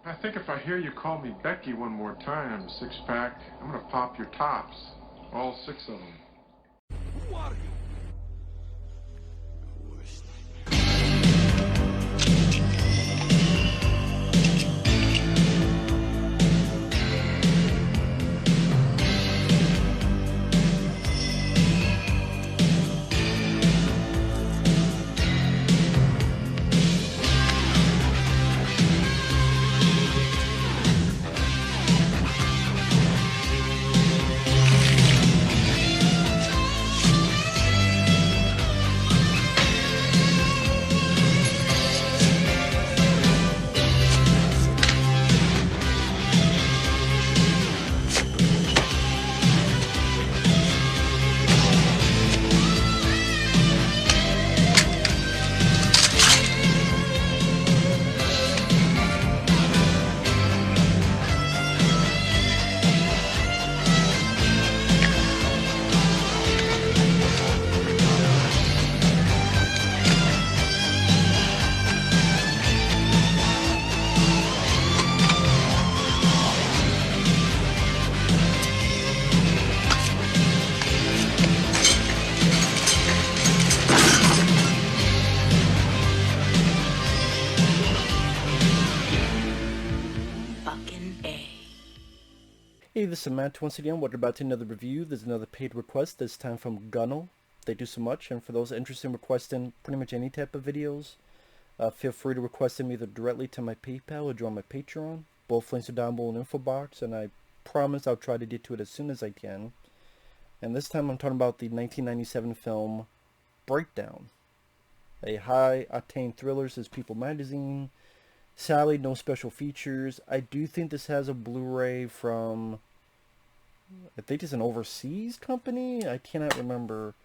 I think if I hear you call me Becky one more time, six-pack, I'm gonna pop your tops. All six of them. Who are you? Hey, this is Matt once again. Welcome back to another review. There's another paid request, this time from Gunnel. Thank you so much, and for those interested in requesting pretty much any type of videos, feel free to request them either directly to my PayPal or join my Patreon. Both links are down below in the info box, and I promise I'll try to get to it as soon as I can. And this time I'm talking about the 1997 film Breakdown. A high-octane thriller, says People magazine. Sadly, no special features. I do think this has a Blu-ray from, I think it's an overseas company? I cannot remember.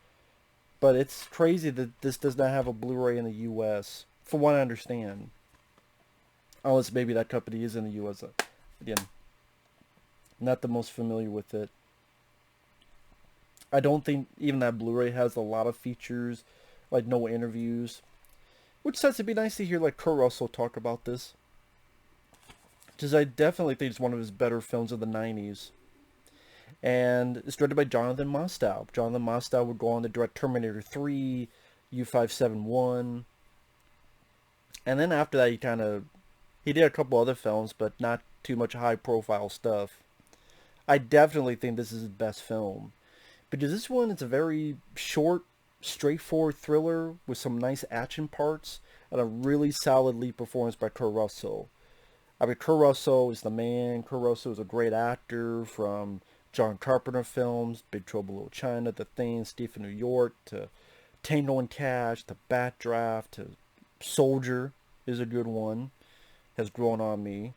But it's crazy that this does not have a Blu-ray in the US, from what I understand. Unless maybe that company is in the US. Again, not the most familiar with it. I don't think even that Blu-ray has a lot of features, like no interviews. Which says it'd be nice to hear like Kurt Russell talk about this. Because I definitely think it's one of his better films of the 90s. And it's directed by Jonathan Mostow. Jonathan Mostow would go on to direct Terminator 3, U-571. And then after that he did a couple other films, but not too much high profile stuff. I definitely think this is his best film. Because this one is a very short, straightforward thriller with some nice action parts and a really solid lead performance by Kurt Russell. I mean, Kurt Russell is the man. Kurt Russell is a great actor from John Carpenter films, Big Trouble in Little China, The Thing, Steve in New York, to Tango and Cash, to Backdraft, to Soldier is a good one. Has grown on me.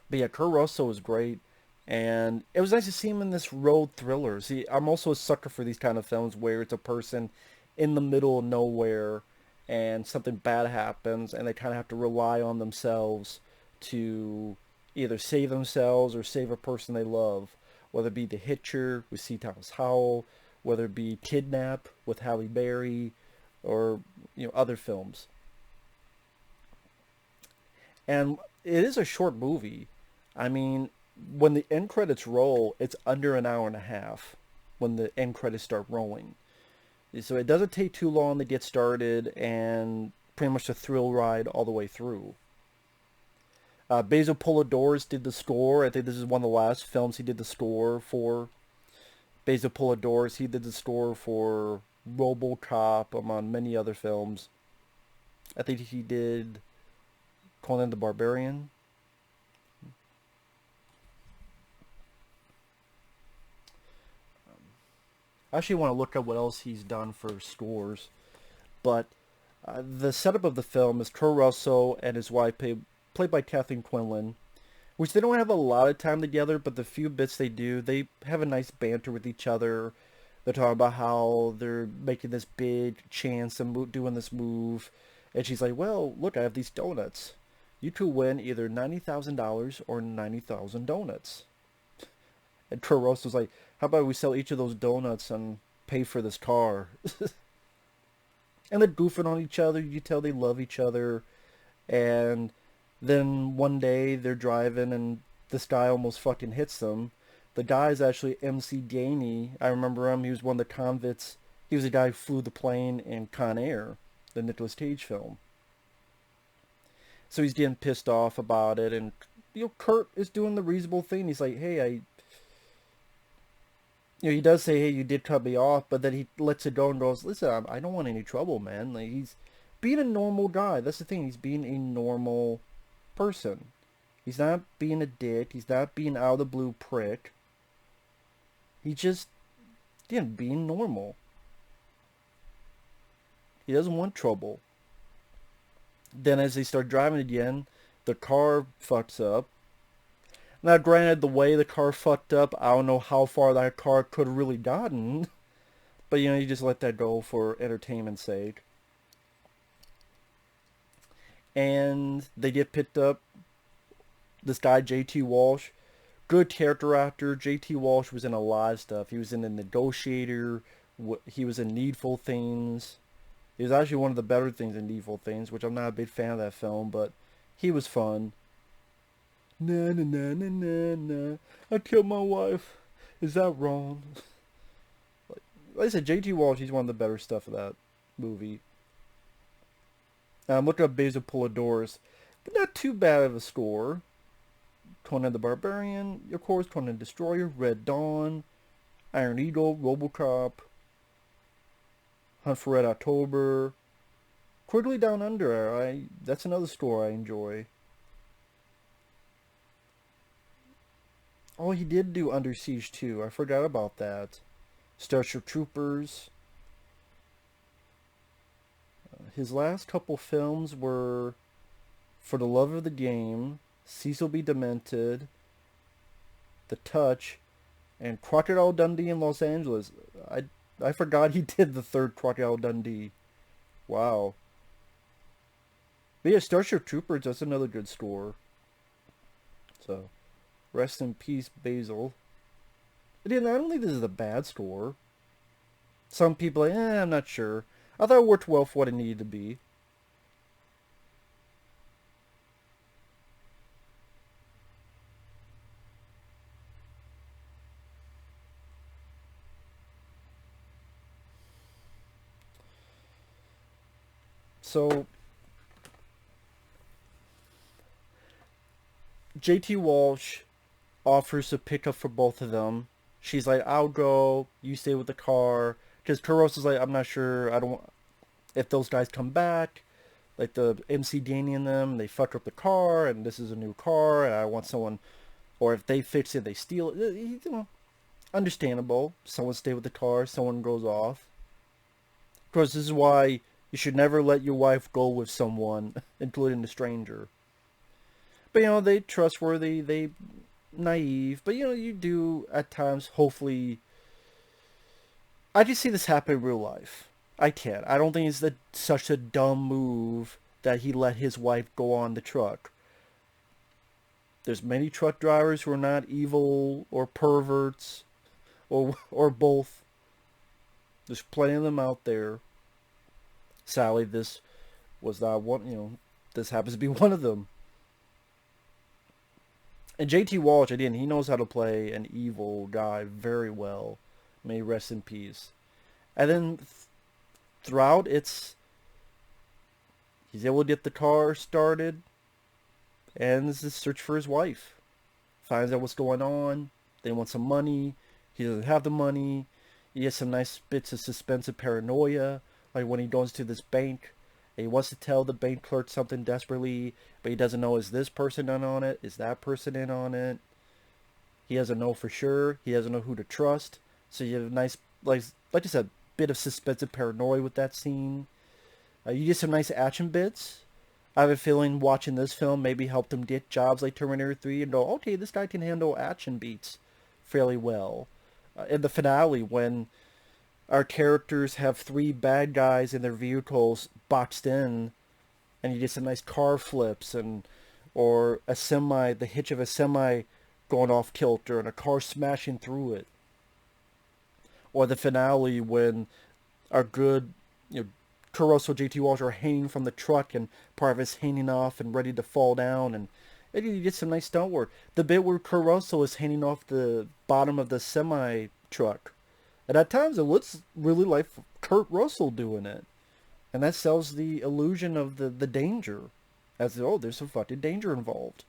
But yeah, Kurt Russell is great. And it was nice to see him in this road thriller. See, I'm also a sucker for these kind of films where it's a person in the middle of nowhere and something bad happens and they kind of have to rely on themselves to either save themselves or save a person they love. Whether it be The Hitcher with C. Thomas Howell, whether it be Kidnap with Halle Berry, or other films. And it is a short movie. I mean, when the end credits roll, it's under an hour and a half when the end credits start rolling. So it doesn't take too long to get started and pretty much a thrill ride all the way through. Basil Polidorus did the score. I think this is one of the last films he did the score for. Basil Polidorus, he did the score for RoboCop, among many other films. I think he did Conan the Barbarian. I actually want to look at what else he's done for scores. But the setup of the film is Kurt Russell and his wife, played by Kathleen Quinlan, which they don't have a lot of time together, but the few bits they do, they have a nice banter with each other. They're talking about how they're making this big chance and doing this move. And she's like, well, look, I have these donuts. You could win either $90,000 or 90,000 donuts. And Kurt Russell's like, how about we sell each of those donuts and pay for this car? And they're goofing on each other. You tell they love each other. And Then one day they're driving and this guy almost fucking hits them. The guy is actually MC Daney. I remember him. He was one of the convicts. He was the guy who flew the plane in Con Air, the Nicolas Cage film. So he's getting pissed off about it, and Kurt is doing the reasonable thing. He's like, hey, he does say, hey, you did cut me off, but then he lets it go and goes, listen, I don't want any trouble, man. Like, he's being a normal guy. That's the thing. He's being a normal person. He's not being a dick. He's not being out of the blue prick. He's just, being normal. He doesn't want trouble. Then as they start driving again, the car fucks up. Now, granted, the way the car fucked up, I don't know how far that car could have really gotten. But, you just let that go for entertainment's sake. And they get picked up. This guy, J.T. Walsh, good character actor. J.T. Walsh was in a lot of stuff. He was in The Negotiator. He was in Needful Things. He was actually one of the better things in Needful Things, which I'm not a big fan of that film, but he was fun. Na na na na na na. I killed my wife. Is that wrong? Like I said, J.T. Walsh, he's one of the better stuff of that movie. I'm looking up Basil Polidorus, but not too bad of a score. Conan the Barbarian, of course, Conan Destroyer, Red Dawn, Iron Eagle, RoboCop, Hunt for Red October, Quigley Down Under. That's another score I enjoy. Oh, he did do Under Siege too. I forgot about that. Starship Troopers. His last couple films were For the Love of the Game, Cecil B. Demented, The Touch, and Crocodile Dundee in Los Angeles. I forgot he did the third Crocodile Dundee. Wow. But yeah, Starship Troopers, that's another good score. So, rest in peace, Basil. Again, I don't think this is a bad score. Some people are like, I'm not sure. I thought it worked well for what it needed to be. So, J.T. Walsh offers to pick up for both of them. She's like, I'll go, you stay with the car. Because Kuros is like, I'm not sure, I don't, if those guys come back, like the MC Danny and them, they fuck up the car, and this is a new car, and I want someone, or if they fix it, they steal it. Understandable. Someone stay with the car, someone goes off. Of course, this is why you should never let your wife go with someone, including a stranger. But, they trustworthy, they naive, but, you do, at times, hopefully, I can see this happen in real life. I can. I don't think it's such a dumb move that he let his wife go on the truck. There's many truck drivers who are not evil or perverts or both. There's plenty of them out there. Sadly, this was not one, this happens to be one of them. And J.T. Walsh, again, he knows how to play an evil guy very well. May he rest in peace. And then throughout, he's able to get the car started, and this is search for his wife. Finds out what's going on. They want some money. He doesn't have the money. He gets some nice bits of suspense and paranoia, like when he goes to this bank. And he wants to tell the bank clerk something desperately, but he doesn't know, is this person in on it? Is that person in on it? He doesn't know for sure. He doesn't know who to trust. So you have a nice, like I said, bit of suspense and paranoia with that scene. You get some nice action bits. I have a feeling watching this film maybe helped him get jobs like Terminator 3 and go, okay, this guy can handle action beats fairly well. In the finale, when our characters have 3 bad guys in their vehicles boxed in, and you get some nice car flips, or a semi, the hitch of a semi going off kilter and a car smashing through it. Or the finale when our good, Kurt Russell, JT Walsh are hanging from the truck, and part of it's hanging off and ready to fall down, and you get some nice stunt work. The bit where Kurt Russell is hanging off the bottom of the semi truck, and at times it looks really like Kurt Russell doing it, and that sells the illusion of the danger, as oh, there's some fucking danger involved.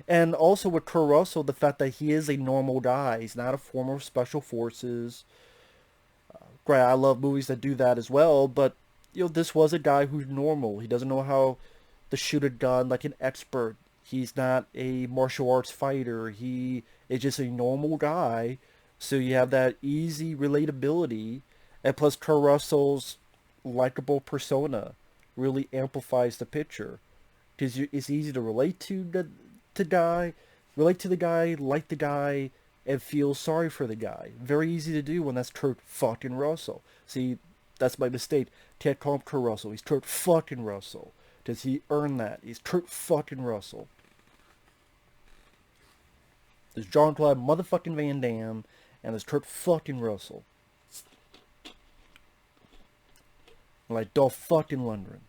And also with Kurt Russell, the fact that he is a normal guy. He's not a former special forces. Great, I love movies that do that as well, but this was a guy who's normal. He doesn't know how to shoot a gun like an expert. He's not a martial arts fighter. He is just a normal guy. So you have that easy relatability, and plus Kurt Russell's likable persona really amplifies the picture, because it's easy to relate to the guy, like the guy, and feel sorry for the guy. Very easy to do when that's Kurt fucking Russell. See, that's my mistake. Can't call him Kurt Russell. He's Kurt fucking Russell. Does he earn that? He's Kurt fucking Russell. There's Jean-Claude motherfucking Van Damme, and there's Kurt fucking Russell. Like Dolph fucking Lundgren.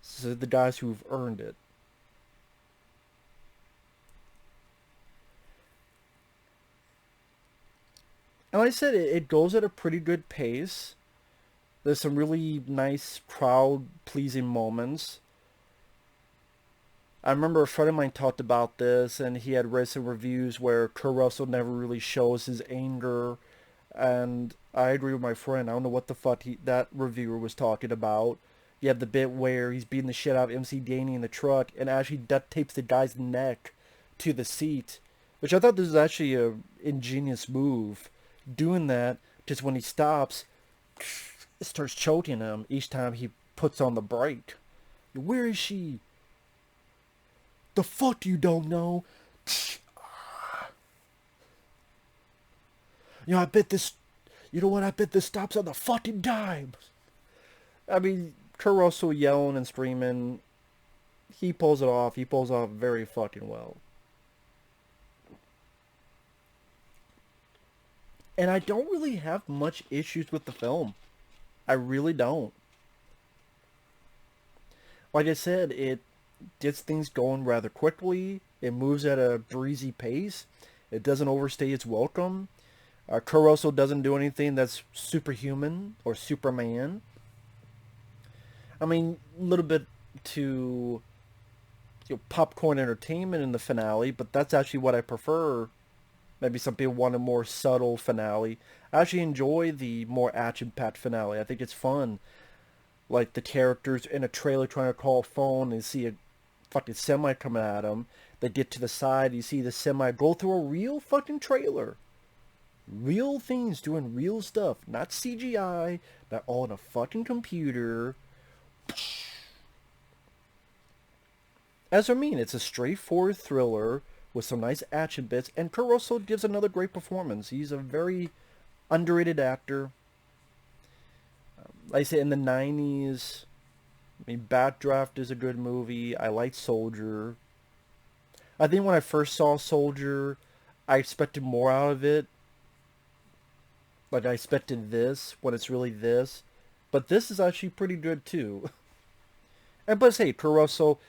So the guys who've earned it. And like I said, it goes at a pretty good pace. There's some really nice crowd-pleasing moments. I remember a friend of mine talked about this, and he had read some reviews where Kurt Russell never really shows his anger. And I agree with my friend. I don't know what the fuck that reviewer was talking about. You have the bit where he's beating the shit out of MC Danny in the truck and actually duct tapes the guy's neck to the seat. Which I thought this was actually a ingenious move. Doing that, just when he stops, it starts choking him each time he puts on the brake. Where is she? The fuck you don't know? I bet this... You know what? I bet this stops on the fucking dime. I mean, Kurt Russell yelling and screaming, he pulls it off. He pulls it off very fucking well. And I don't really have much issues with the film. I really don't. Like I said, it gets things going rather quickly. It moves at a breezy pace. It doesn't overstay its welcome. Kurt Russell doesn't do anything that's superhuman or Superman. I mean, a little bit to popcorn entertainment in the finale, but that's actually what I prefer. Maybe some people want a more subtle finale. I actually enjoy the more action-packed finale. I think it's fun. Like the characters in a trailer trying to call a phone and see a fucking semi coming at them. They get to the side, you see the semi go through a real fucking trailer. Real things doing real stuff. Not CGI. Not all on a fucking computer. As I mean, it's a straightforward thriller with some nice action bits, and Kurt Russell gives another great performance. He's a very underrated actor. Like I say, in the 90s, I mean, Backdraft is a good movie. I like Soldier. I think when I first saw Soldier, I expected more out of it. Like, I expected this, when it's really this. But this is actually pretty good, too. And plus, hey, Kurt Russell...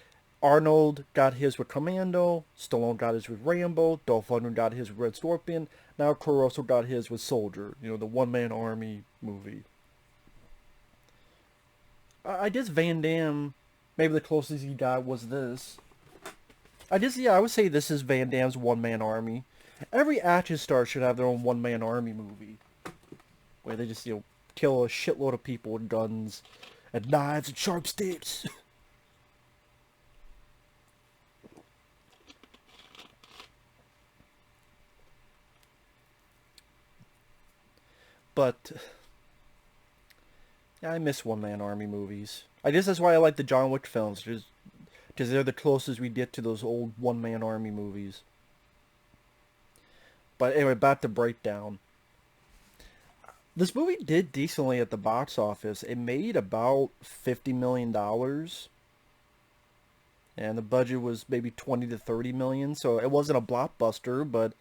Arnold got his with Commando, Stallone got his with Rambo, Dolph Lundgren got his with Red Scorpion, now Kurt Russell got his with Soldier, the one-man army movie. I guess Van Damme, maybe the closest he got was this. I would say this is Van Damme's one-man army. Every action star should have their own one-man army movie, where they just, kill a shitload of people with guns and knives and sharp sticks. But yeah, I miss one-man army movies. I guess that's why I like the John Wick films, because they're the closest we get to those old one-man army movies. But anyway, back to Breakdown. This movie did decently at the box office. It made about $50 million. And the budget was maybe 20 to 30 million. So it wasn't a blockbuster, but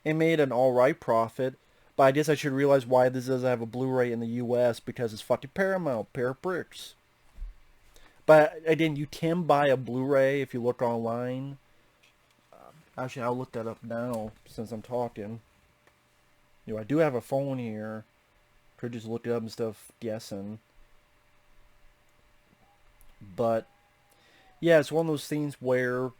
it made an alright profit. But I guess I should realize why this doesn't have a Blu-ray in the U.S. because it's fucking Paramount, pair of bricks. But again, you can buy a Blu-ray if you look online. Actually, I'll look that up now since I'm talking. I do have a phone here. Could just look it up instead of guessing. But yeah, it's one of those things where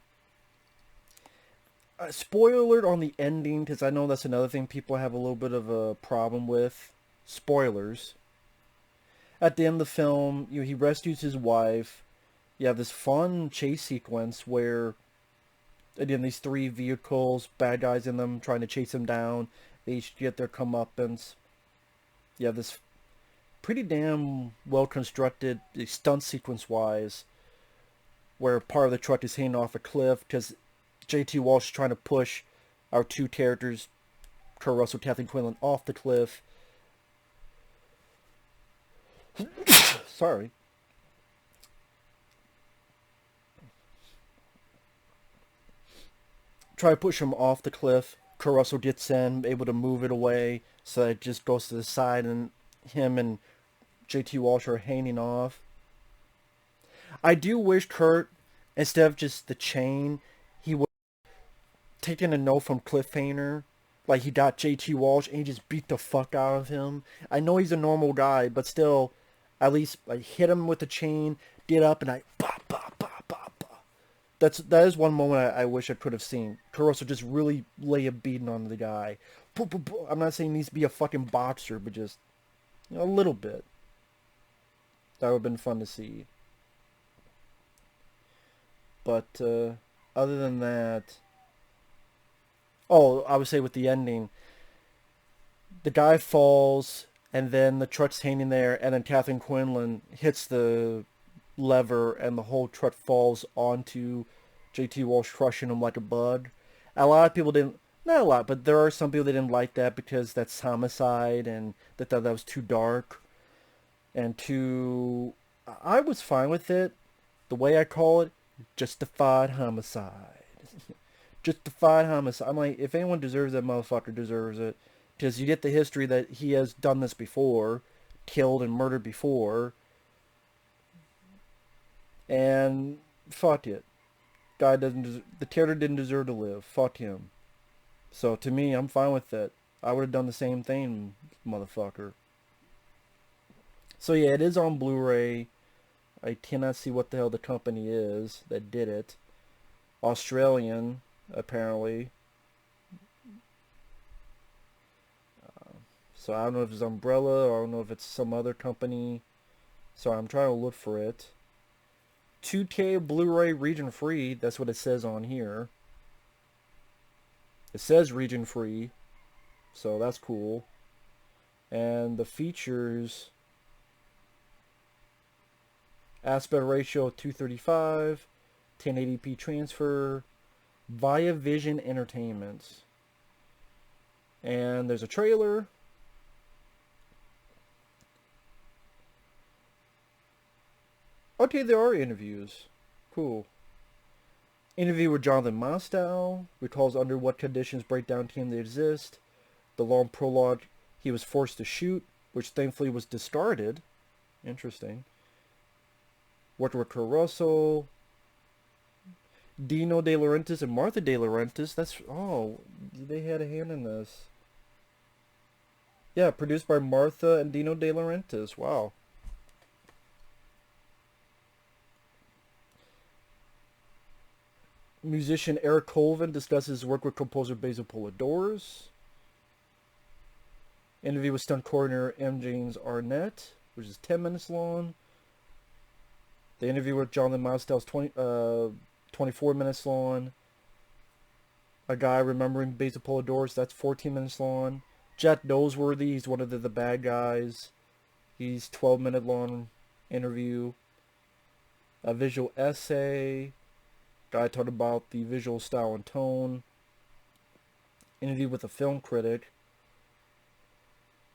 spoiler alert on the ending, because I know that's another thing people have a little bit of a problem with. Spoilers. At the end of the film, he rescues his wife. You have this fun chase sequence where, again, these 3 vehicles, bad guys in them, trying to chase him down. They each get their comeuppance. You have this pretty damn well-constructed stunt sequence-wise, where part of the truck is hanging off a cliff because J.T. Walsh is trying to push our 2 characters, Kurt Russell, Kathleen Quinlan, off the cliff. Sorry. Try to push him off the cliff. Kurt Russell gets in, able to move it away, so that it just goes to the side, and him and J.T. Walsh are hanging off. I do wish Kurt, instead of just the chain, he would taken a note from Cliffhanger. Like, he got J.T. Walsh and he just beat the fuck out of him. I know he's a normal guy, but still, at least like hit him with the chain, get up, and bah, bah, bah, bah, bah. That is one moment I wish I could have seen. Kurt Russell just really lay a beating on the guy. I'm not saying he needs to be a fucking boxer, but just a little bit. That would have been fun to see. But other than that, I would say with the ending, the guy falls, and then the truck's hanging there, and then Kathleen Quinlan hits the lever, and the whole truck falls onto J.T. Walsh, crushing him like a bug. A lot of people didn't, not a lot, but there are some people that didn't like that because that's homicide, and they thought that was too dark. And I was fine with it. The way I call it, justified homicide. Justified homicide. I'm like, if anyone deserves that, motherfucker deserves it. Because you get the history that he has done this before, killed and murdered before. And fuck it. Guy the character didn't deserve to live. Fuck him. So to me, I'm fine with that. I would have done the same thing, motherfucker. So yeah, it is on Blu-ray. I cannot see what the hell the company is that did it. Australian, apparently. So I don't know if it's Umbrella, or I don't know if it's some other company. So I'm trying to look for it. 2K Blu-ray region free. That's what it says on here. It says region free. So that's cool. And the features... aspect ratio 235, 1080p transfer, via Vision Entertainment. And there's a trailer. Okay, there are interviews. Cool. Interview with Jonathan Mostow. Recalls under what conditions breakdown came to exist. The long prologue he was forced to shoot, which thankfully was discarded. Interesting. Worked with Kurt Russell, Dino De Laurentiis, and Martha De Laurentiis. They had a hand in this. Yeah, produced by Martha and Dino De Laurentiis. Wow. Musician Eric Colvin discusses his work with composer Basil Polidorus. Interview with stunt coordinator M. James Arnett, which is 10 minutes long. The interview with Jonathan Mostow is 24 minutes long. A guy remembering Basil Polidorus, that's 14 minutes long. Jack Noseworthy, he's one of the bad guys. He's 12-minute long interview. A visual essay. Guy talked about the visual style and tone. Interview with a film critic.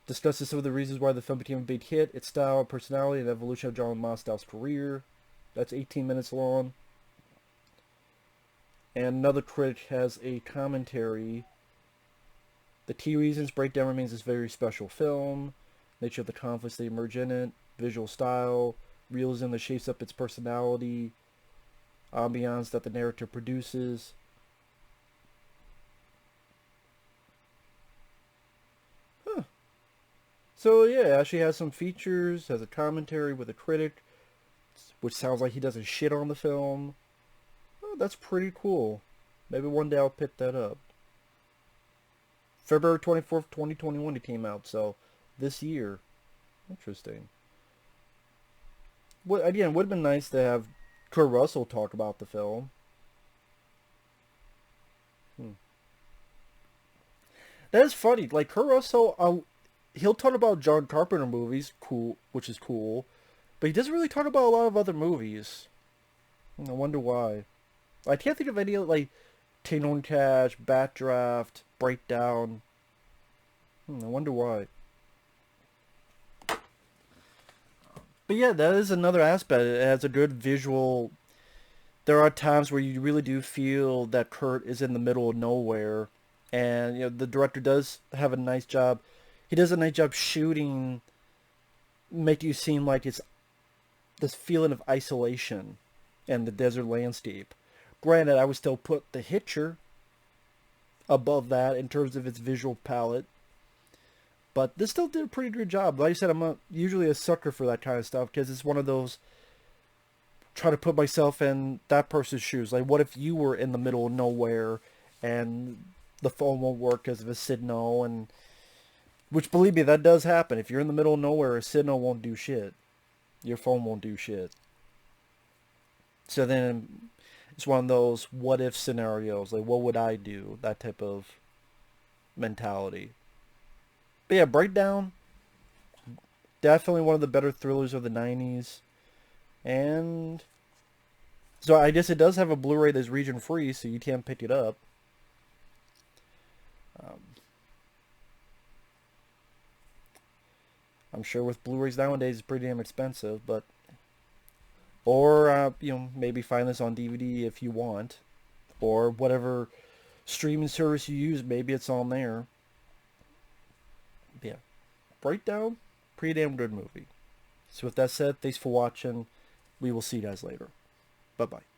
Discusses some of the reasons why the film became a big hit, its style, personality, and evolution of Jonathan Mostow's career. That's 18 minutes long. And another critic has a commentary The key reasons Breakdown remains this very special film: nature of the conflicts they emerge in it, visual style, realism that shapes up its personality, ambiance that the narrator produces. Huh. So yeah, it actually has some features, has a commentary with a critic, which sounds like he doesn't shit on the film. Oh, that's pretty cool. Maybe one day I'll pick that up. February 24th, 2021 it came out, so this year. Interesting. What again, would have been nice to have Kurt Russell talk about the film. That is funny. Like Kurt Russell, he'll talk about John Carpenter movies, cool, which is cool, but he doesn't really talk about a lot of other movies. I wonder why. I can't think of any like Tango and Cash, Backdraft, Breakdown. I wonder why. But yeah, that is another aspect. It has a good visual. There are times where you really do feel that Kurt is in the middle of nowhere, and you know the director does have a nice job. He does a nice job shooting, make you seem like it's this feeling of isolation and the desert landscape. Granted, I would still put The Hitcher above that in terms of its visual palette. But this still did a pretty good job. Like I said, I'm usually a sucker for that kind of stuff because it's one of those, try to put myself in that person's shoes. Like, what if you were in the middle of nowhere and the phone won't work because of a signal? And which, believe me, that does happen. If you're in the middle of nowhere, a signal won't do shit. Your phone won't do shit. So then it's one of those what if scenarios. Like, what would I do? That type of mentality. But yeah, Breakdown, definitely one of the better thrillers of the 90s. And so I guess it does have a Blu-ray that's region free, so you can pick it up. I'm sure with Blu-rays nowadays it's pretty damn expensive, but or you know, maybe find this on DVD if you want, or whatever streaming service you use, maybe it's on there. Yeah, Breakdown, pretty damn good movie. So with that said, thanks for watching. We will see you guys later. Bye-bye.